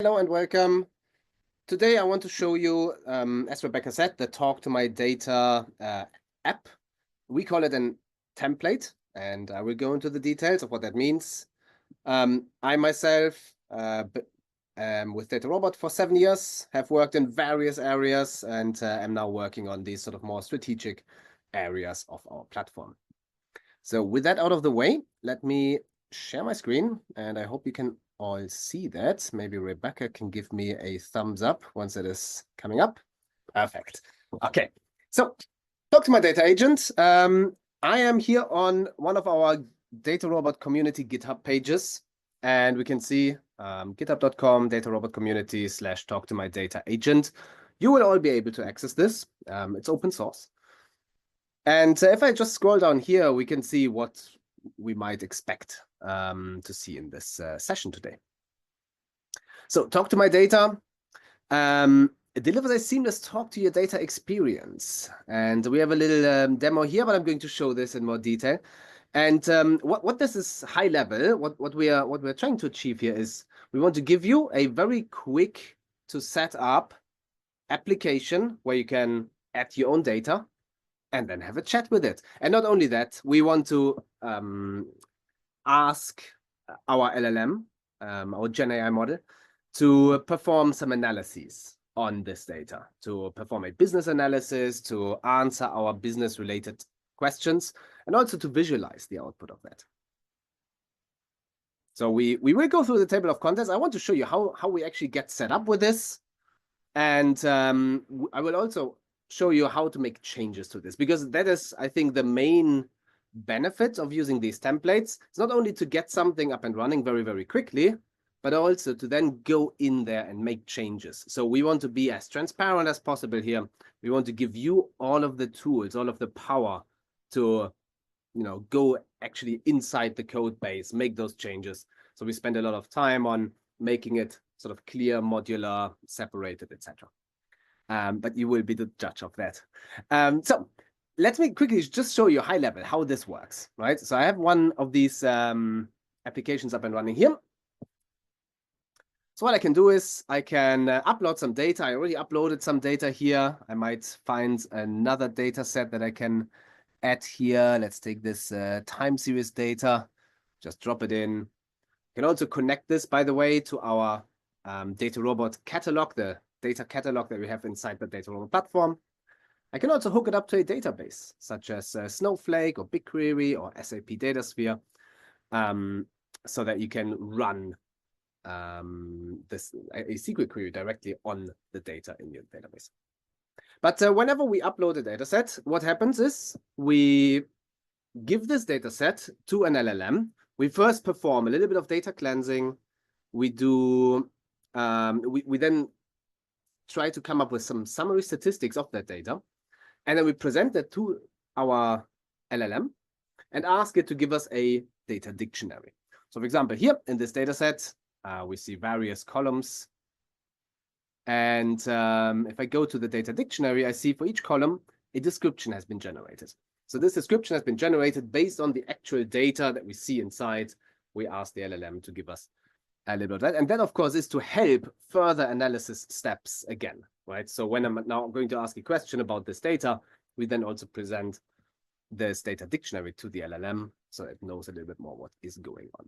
Hello and welcome. Today I want to show you, as Rebecca said, the Talk to My Data app. We call it a template, and I will go into the details of what that means. I myself, with DataRobot for 7 years, have worked in various areas and am now working on these sort of more strategic areas of our platform. So with that out of the way, let me share my screen, and I hope you can all see that. Maybe Rebecca can give me a thumbs up once it is coming up. Perfect. Okay, so talk to my data agent. I am here on one of our DataRobot community GitHub pages, and we can see github.com DataRobot community / talk to my data agent. You will all be able to access this. It's open source. And if I just scroll down here, we can see what we might expect to see in this session today. So talk to my data. It delivers a seamless talk to your data experience. And we have a little demo here, but I'm going to show this in more detail. And what this is high level, what we're trying to achieve here is we want to give you a very quick to set up application where you can add your own data and then have a chat with it. And not only that, we want to ask our LLM, our Gen AI model, to perform some analyses on this data, to perform a business analysis, to answer our business-related questions, and also to visualize the output of that. So we will go through the table of contents. I want to show you how we actually get set up with this. And I will also show you how to make changes to this, because that is, I think, the main benefit of using these templates. It's not only to get something up and running very, very quickly, but also to then go in there and make changes. So we want to be as transparent as possible here. We want to give you all of the tools, all of the power to, go actually inside the code base, make those changes. So we spend a lot of time on making it sort of clear, modular, separated, etc. But you will be the judge of that. So let me quickly just show you high level how this works, right? So I have one of these applications up and running here. So what I can do is I can upload some data. I already uploaded some data here. I might find another data set that I can add here. Let's take this time series data, just drop it in. You can also connect this, by the way, to our DataRobot catalog, the data catalog that we have inside the DataRobot platform. I can also hook it up to a database, such as Snowflake or BigQuery or SAP DataSphere, so that you can run a SQL query directly on the data in your database. But whenever we upload a dataset, what happens is we give this dataset to an LLM. We first perform a little bit of data cleansing. We do we then try to come up with some summary statistics of that data. And then we present that to our LLM and ask it to give us a data dictionary. So for example, here in this data set, we see various columns. And if I go to the data dictionary, I see for each column, a description has been generated. So this description has been generated based on the actual data that we see inside. We ask the LLM to give us a little bit of that. And that, of course, is to help further analysis steps again, right? So when I'm now going to ask a question about this data, we then also present this data dictionary to the LLM so it knows a little bit more what is going on.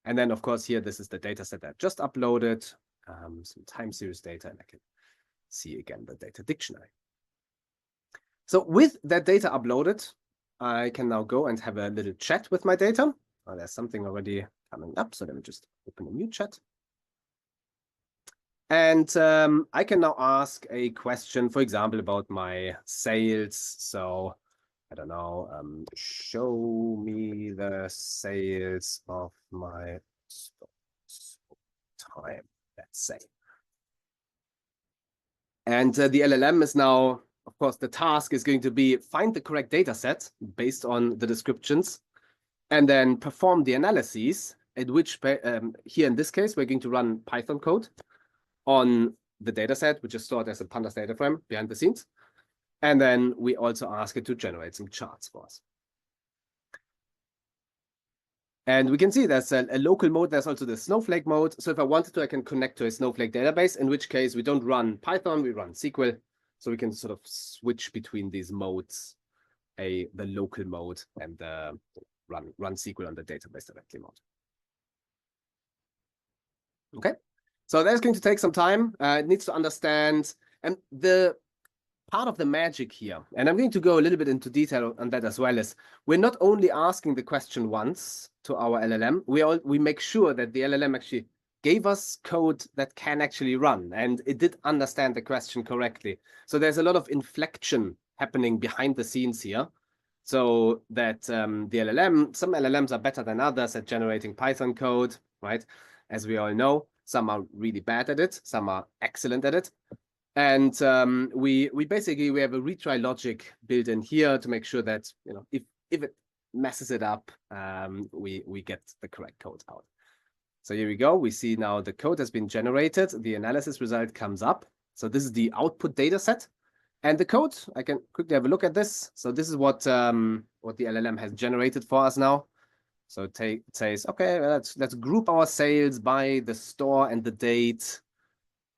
And then, of course, here, this is the data set that I just uploaded, some time series data, and I can see again the data dictionary. So with that data uploaded, I can now go and have a little chat with my data. Oh, there's something already coming up, so let me just open a new chat. And I can now ask a question, for example, about my sales. So I don't know, show me the sales of my time, let's say. And the LLM is now, of course, the task is going to be find the correct data set based on the descriptions and then perform the analyses, at which here in this case, we're going to run Python code on the data set, which is stored as a pandas data frame behind the scenes. And then we also ask it to generate some charts for us. And we can see there's a local mode. There's also the Snowflake mode. So if I wanted to, I can connect to a Snowflake database, in which case we don't run Python, we run SQL. So we can sort of switch between these modes, the local mode and the run SQL on the database directly mode. Okay, so that's going to take some time. It needs to understand, and the part of the magic here, and I'm going to go a little bit into detail on that as well, is we're not only asking the question once to our LLM, we make sure that the LLM actually gave us code that can actually run, and it did understand the question correctly. So there's a lot of inflection happening behind the scenes here, so that the LLM, some LLMs are better than others at generating Python code, right? As we all know, some are really bad at it, some are excellent at it. And we basically have a retry logic built in here to make sure that, you know, if it messes it up, we get the correct code out. So here we go. We see now the code has been generated. The analysis result comes up. So this is the output data set. And the code, I can quickly have a look at this. So this is what the LLM has generated for us now. So it says, okay, let's group our sales by the store and the date,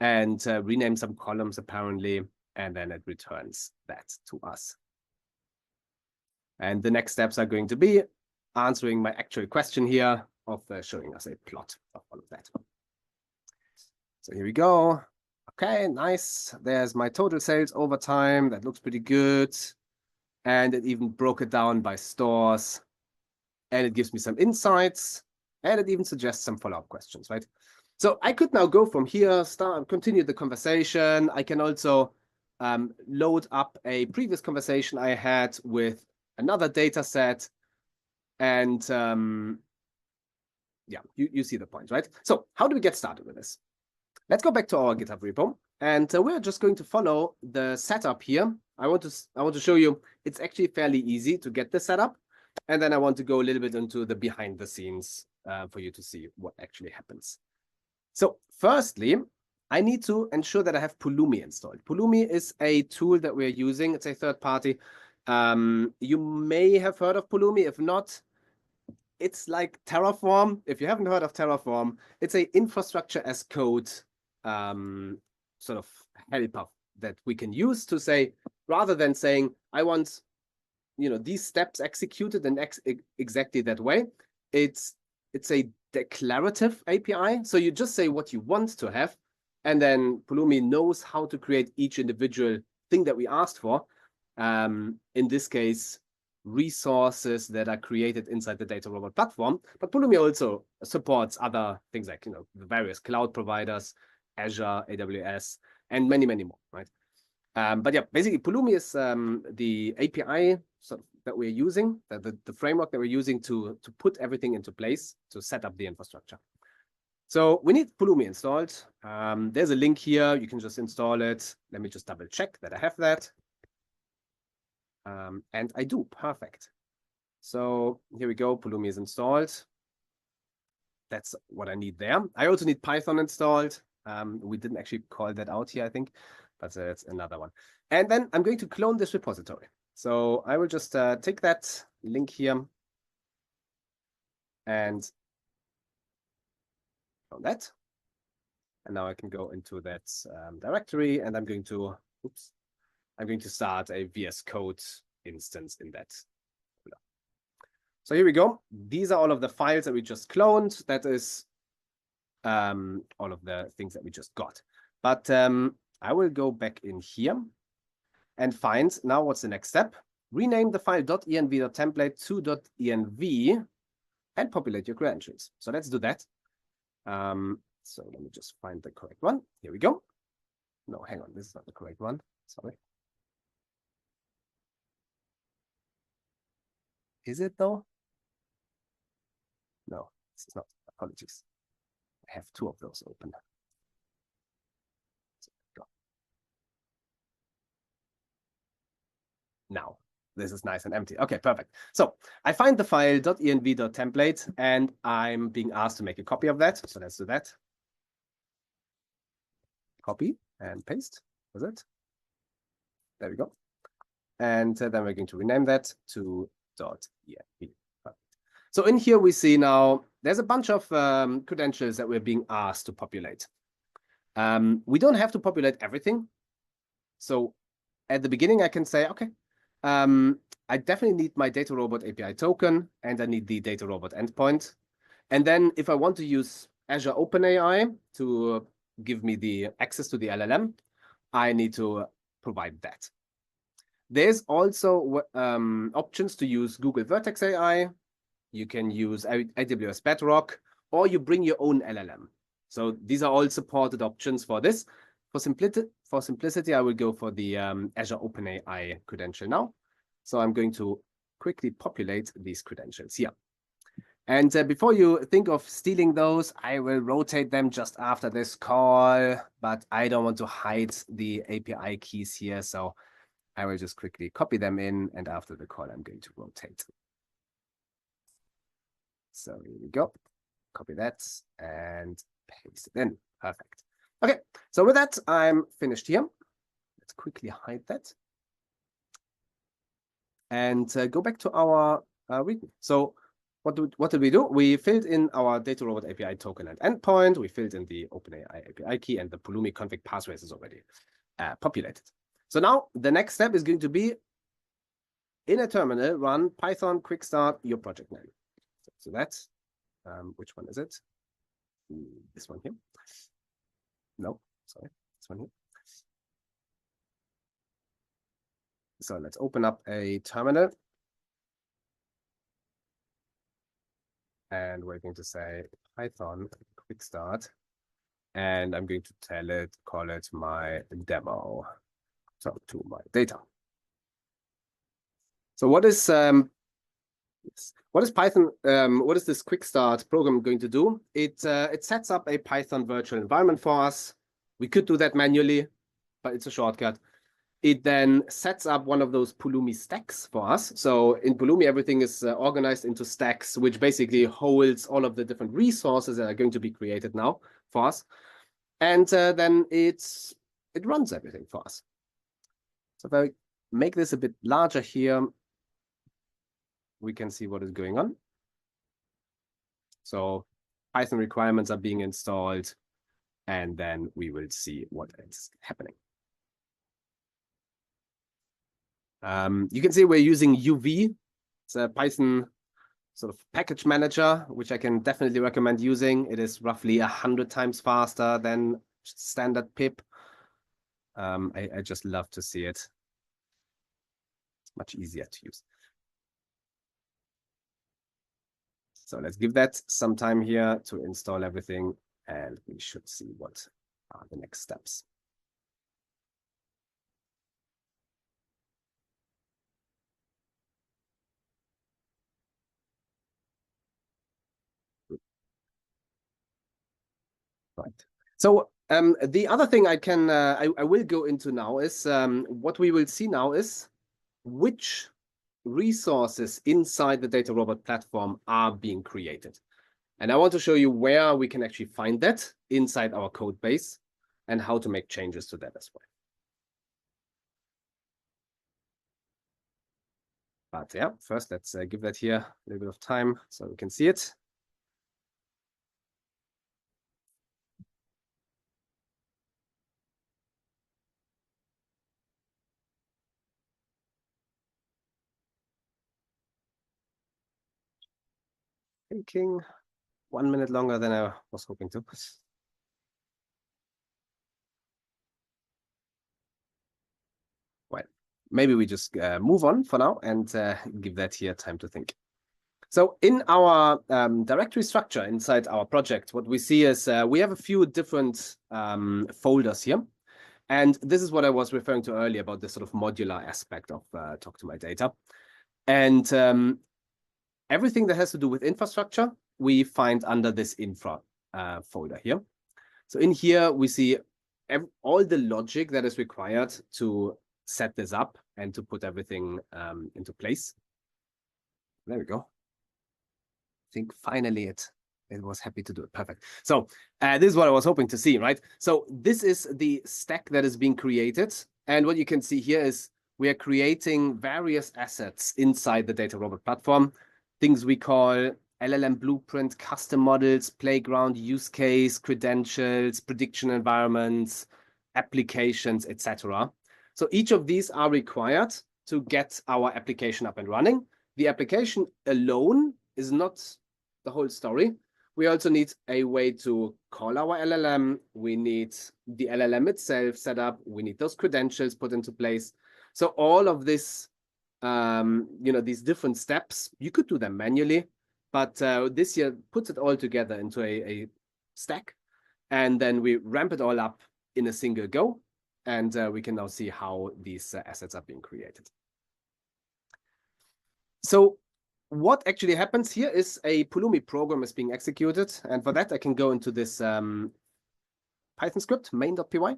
and rename some columns apparently, and then it returns that to us. And the next steps are going to be answering my actual question here of showing us a plot of all of that. So here we go. Okay, nice. There's my total sales over time. That looks pretty good. And it even broke it down by stores. And it gives me some insights. And it even suggests some follow-up questions, right? So I could now go from here, continue the conversation. I can also load up a previous conversation I had with another data set. And yeah, you see the point, right? So how do we get started with this? Let's go back to our GitHub repo. And we're just going to follow the setup here. I want to show you it's actually fairly easy to get this set up. And then I want to go a little bit into the behind the scenes for you to see what actually happens. So firstly, I need to ensure that I have Pulumi installed. Pulumi is a tool that we're using. It's a third party. You may have heard of Pulumi. If not, it's like Terraform. If you haven't heard of Terraform, it's a infrastructure as code sort of helper that we can use to say, rather than saying, I want, you know, these steps executed in exactly that way, it's a declarative API. So you just say what you want to have, and then Pulumi knows how to create each individual thing that we asked for. In this case, resources that are created inside the DataRobot platform. But Pulumi also supports other things like, you know, the various cloud providers, Azure, AWS, and many, many more, right? But yeah, basically Pulumi is the API that we're using, the framework that we're using to put everything into place to set up the infrastructure. So we need Pulumi installed. There's a link here. You can just install it. Let me just double check that I have that. And I do. Perfect. So here we go. Pulumi is installed. That's what I need there. I also need Python installed. We didn't actually call that out here, I think, but it's another one. And then I'm going to clone this repository. So I will just take that link here and clone that. And now I can go into that directory, and I'm going to start a VS Code instance in that. So here we go. These are all of the files that we just cloned. That is all of the things that we just got. But I will go back in here and find, now what's the next step? Rename the file .env.template to .env and populate your credentials. So let's do that. So let me just find the correct one. Here we go. No, hang on, this is not the correct one. Sorry. Is it though? No, this is not. Apologies. I have two of those open. Now, this is nice and empty. Okay, perfect. So I find the file .env.template, and I'm being asked to make a copy of that. So let's do that. Copy and paste. Was it? There we go. And then we're going to rename that to .env. Perfect. So in here we see now there's a bunch of credentials that we're being asked to populate. We don't have to populate everything. So at the beginning, I can say, okay, I definitely need my DataRobot API token, and I need the DataRobot endpoint. And then if I want to use Azure OpenAI to give me the access to the LLM, I need to provide that. There's also options to use Google Vertex AI. You can use AWS Bedrock, or you bring your own LLM. So these are all supported options for this. For simplicity, I will go for the Azure OpenAI credential now. So I'm going to quickly populate these credentials here. And before you think of stealing those, I will rotate them just after this call, but I don't want to hide the API keys here. So I will just quickly copy them in, and after the call, I'm going to rotate. So here we go. Copy that and paste it in. Perfect. Okay, so with that, I'm finished here. Let's quickly hide that. And go back to our readme. So what did we do? We filled in our DataRobot API token and endpoint. We filled in the OpenAI API key, and the Pulumi config passphrase is already populated. So now the next step is going to be, in a terminal, run Python quick start your project name. So that's, which one is it? This one here. No, sorry, this one here. So let's open up a terminal. And we're going to say Python quick start. And I'm going to call it my demo. So to my data. So what is Python? What is this quick start program going to do? It sets up a Python virtual environment for us. We could do that manually, but it's a shortcut. It then sets up one of those Pulumi stacks for us. So in Pulumi, everything is organized into stacks, which basically holds all of the different resources that are going to be created now for us. And then it runs everything for us. So if I make this a bit larger here, we can see what is going on. So Python requirements are being installed, and then we will see what is happening. You can see we're using UV. It's a Python sort of package manager, which I can definitely recommend using. It is roughly 100 times faster than standard pip. I just love to see it. It's much easier to use. So let's give that some time here to install everything, and we should see what are the next steps. Right. So the other thing I will go into now is what we will see now is which resources inside the DataRobot platform are being created. And I want to show you where we can actually find that inside our code base and how to make changes to that as well. But yeah, first let's give that here a little bit of time so we can see it. Thinking 1 minute longer than I was hoping to. Well, maybe we just move on for now and give that here time to think. So in our directory structure inside our project, what we see is we have a few different folders here. And this is what I was referring to earlier about the sort of modular aspect of Talk to My Data. And everything that has to do with infrastructure, we find under this infra folder here. So in here, we see all the logic that is required to set this up and to put everything into place. There we go. I think finally it was happy to do it. Perfect. So this is what I was hoping to see, right? So this is the stack that is being created. And what you can see here is we are creating various assets inside the DataRobot platform, things we call LLM blueprint, custom models, playground, use case, credentials, prediction environments, applications, etc. So each of these are required to get our application up and running. The application alone is not the whole story. We also need a way to call our LLM. We need the LLM itself set up. We need those credentials put into place. So all of this, these different steps, you could do them manually, but this year puts it all together into a stack, and then we ramp it all up in a single go, and we can now see how these assets are being created. So what actually happens here is a Pulumi program is being executed, and for that I can go into this Python script, main.py,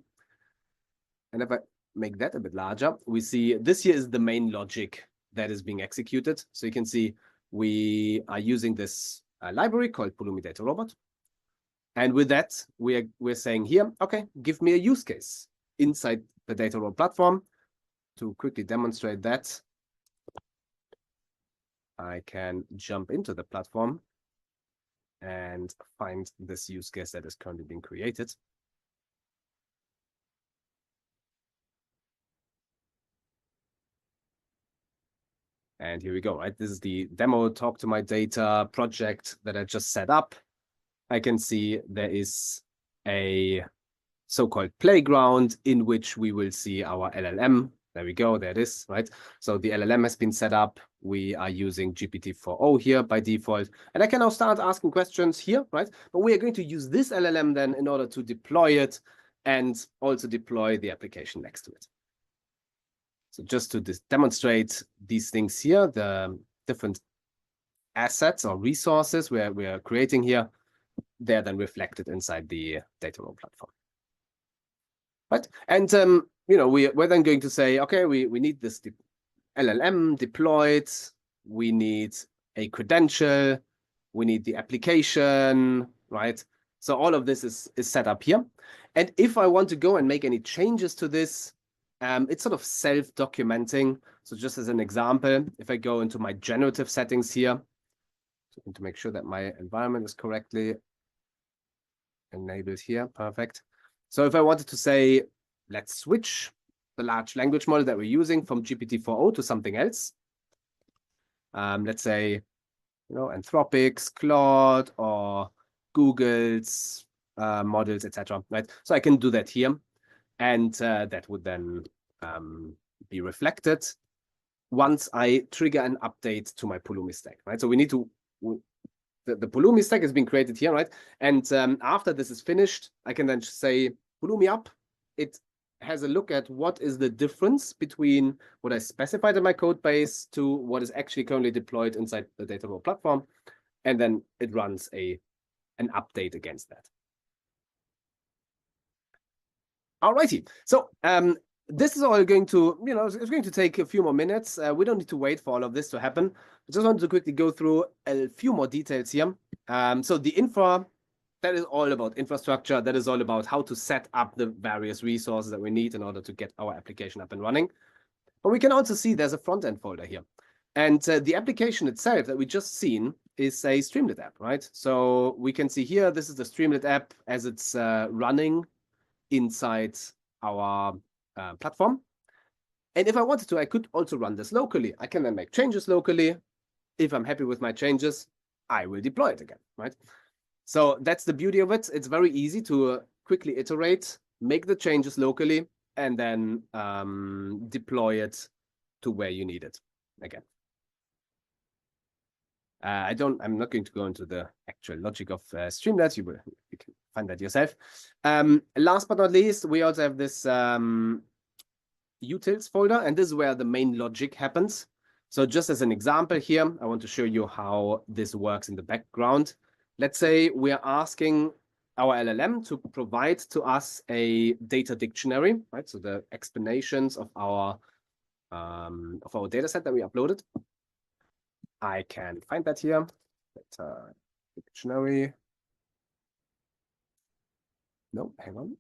and if I make that a bit larger, we see this here is the main logic that is being executed. So you can see we are using this library called Pulumi DataRobot. And with that, we're saying here, okay, give me a use case inside the DataRobot platform. To quickly demonstrate that, I can jump into the platform and find this use case that is currently being created. And here we go, right? This is the demo talk to my data project that I just set up. I can see there is a so-called playground in which we will see our LLM. There we go, there it is, right? So the LLM has been set up. We are using GPT-4o here by default. And I can now start asking questions here, right? But we are going to use this LLM then in order to deploy it and also deploy the application next to it. So just to demonstrate these things here, the different assets or resources we are creating here, they're then reflected inside the DataRobot platform. Right? And we're then going to say, okay, we need this LLM deployed, we need a credential, we need the application, right? So all of this is set up here. And if I want to go and make any changes to this, it's sort of self-documenting. So just as an example, if I go into my generative settings here, so to make sure that my environment is correctly enabled here, perfect. So if I wanted to say, let's switch the large language model that we're using from GPT-4o to something else. Let's say, Anthropic's, Claude, or Google's models, etc. Right? So I can do that here. And that would then be reflected once I trigger an update to my Pulumi stack, right? So we need to, the Pulumi stack has been created here, right? And after this is finished, I can then say Pulumi up. It has a look at what is the difference between what I specified in my code base to what is actually currently deployed inside the DataRobot platform. And then it runs an update against that. Alrighty, so this is all going to, it's going to take a few more minutes. We don't need to wait for all of this to happen. I just wanted to quickly go through a few more details here. So the infra, that is all about infrastructure. That is all about how to set up the various resources that we need in order to get our application up and running. But we can also see there's a front-end folder here. And the application itself that we just seen is a Streamlit app, right? So we can see here, this is the Streamlit app as it's running inside our platform. And if I wanted to, I could also run this locally. I can then make changes locally. If I'm happy with my changes, I will deploy it again, right? So that's the beauty of it. It's very easy to quickly iterate, make the changes locally, and then deploy it to where you need it again. I'm not going to go into the actual logic of Streamlit. You can find that yourself. Last but not least, we also have this utils folder, and this is where the main logic happens. So just as an example here, I want to show you how this works in the background. Let's say we are asking our LLM to provide to us a data dictionary, right? So the explanations of our data set that we uploaded. I can find that here. Dictionary. No, hang on.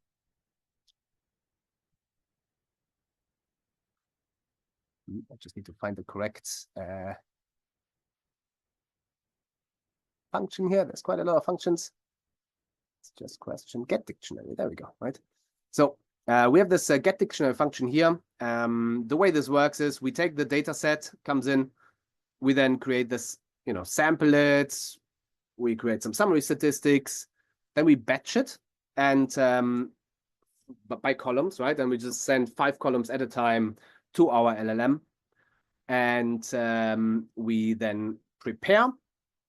I just need to find the correct function here. There's quite a lot of functions. Let's just question get dictionary. There we go, right? So we have this get dictionary function here. The way this works is we take the data set, comes in, we then create this, sample it, we create some summary statistics, then we batch it, and but by columns, right? And we just send 5 columns at a time to our LLM. And we then prepare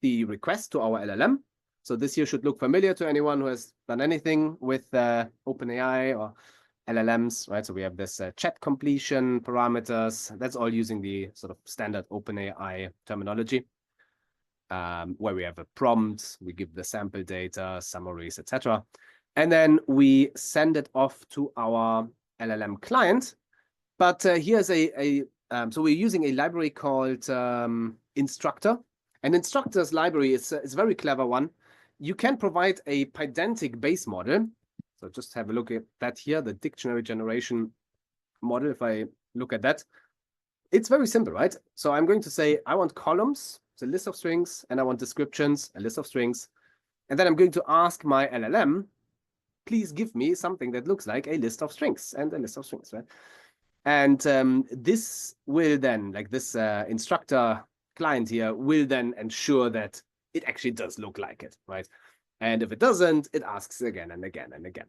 the request to our LLM. So this here should look familiar to anyone who has done anything with OpenAI or LLMs, right? So we have this chat completion parameters. That's all using the sort of standard OpenAI terminology, where we have a prompt, we give the sample data, summaries, etc. And then we send it off to our LLM client. But here's so we're using a library called Instructor. And Instructor's library is a very clever one. You can provide a Pydantic base model. So just have a look at that here, the dictionary generation model. If I look at that, it's very simple, right? So I'm going to say, I want columns, it's a list of strings, and I want descriptions, a list of strings. And then I'm going to ask my LLM, please give me something that looks like a list of strings and a list of strings, right? And this will then, like this instructor client here, will then ensure that it actually does look like it, right? And if it doesn't, it asks again and again and again.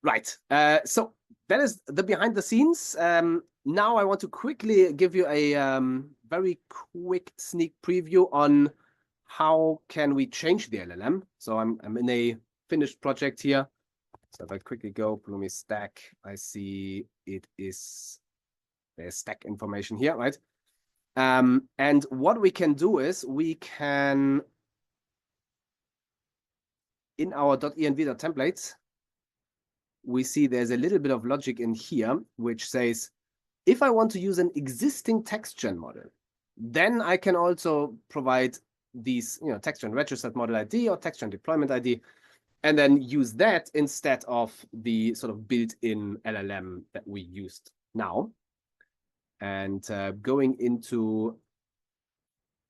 Right, so that is the behind the scenes. Now I want to quickly give you a very quick sneak preview on how can we change the LLM. So I'm in a finished project here. So if I quickly go Pulumi stack, I see there's stack information here, right? And what we can do is we can, in our .env.templates, we see there's a little bit of logic in here, which says, if I want to use an existing text gen model, then I can also provide these, text gen registered model ID or text gen deployment ID, and then use that instead of the sort of built-in LLM that we used now. And going into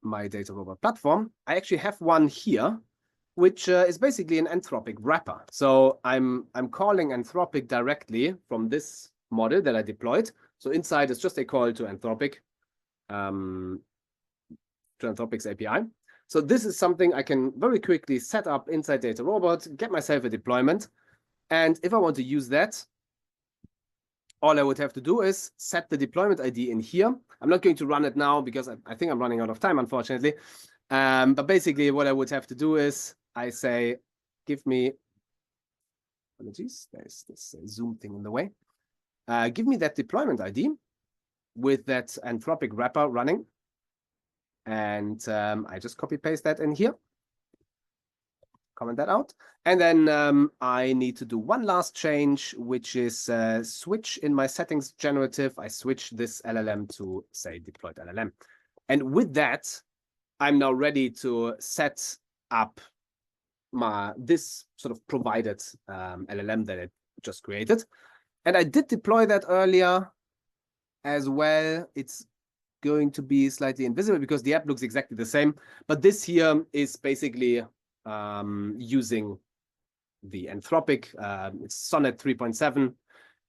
my DataRobot platform, I actually have one here, which is basically an Anthropic wrapper. So I'm calling Anthropic directly from this model that I deployed. So inside is just a call to Anthropic, to Anthropic's API. So this is something I can very quickly set up inside DataRobot, get myself a deployment. And if I want to use that, all I would have to do is set the deployment ID in here. I'm not going to run it now because I think I'm running out of time, unfortunately. But basically what I would have to do is I say, give me, apologies, there's this Zoom thing in the way. Give me that deployment ID with that Anthropic wrapper running. And I just copy paste that in here, comment that out. And then I need to do one last change, which is switch in my settings generative. I switch this LLM to say deployed LLM. And with that, I'm now ready to set up this sort of provided LLM that I just created. And I did deploy that earlier as well. It's going to be slightly invisible because the app looks exactly the same. But this here is basically using the Anthropic. It's Sonnet 3.7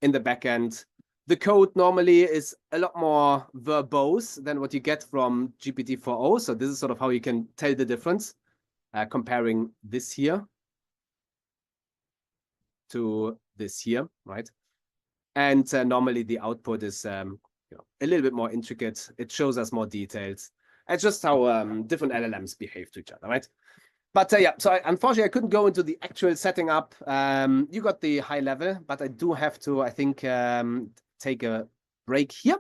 in the backend. The code normally is a lot more verbose than what you get from GPT-4o. So this is sort of how you can tell the difference, comparing this here to this here, right? And normally the output is a little bit more intricate. It shows us more details. It's just how different LLMs behave to each other, right? But yeah, so unfortunately, I couldn't go into the actual setting up. You got the high level, but I do have to, I think, take a break here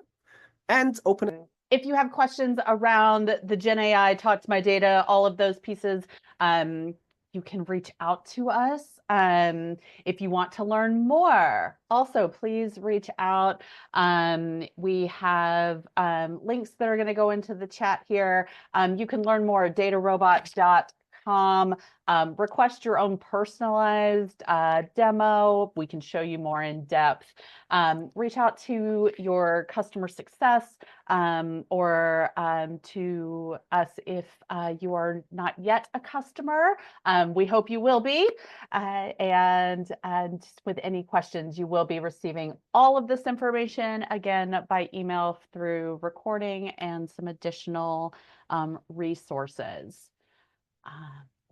and open it. If you have questions around the Gen AI, Talk to My Data, all of those pieces, you can reach out to us. If you want to learn more, also please reach out. We have links that are going to go into the chat here. You can learn more at datarobot.com. dataRobot.com. Request your own personalized demo. We can show you more in depth. Reach out to your customer success or to us if you are not yet a customer. We hope you will be. And with any questions, you will be receiving all of this information again by email through recording and some additional resources.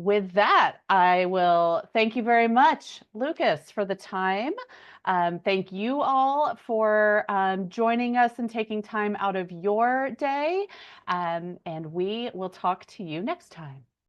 With that, I will thank you very much, Lucas, for the time. Thank you all for joining us and taking time out of your day. And we will talk to you next time.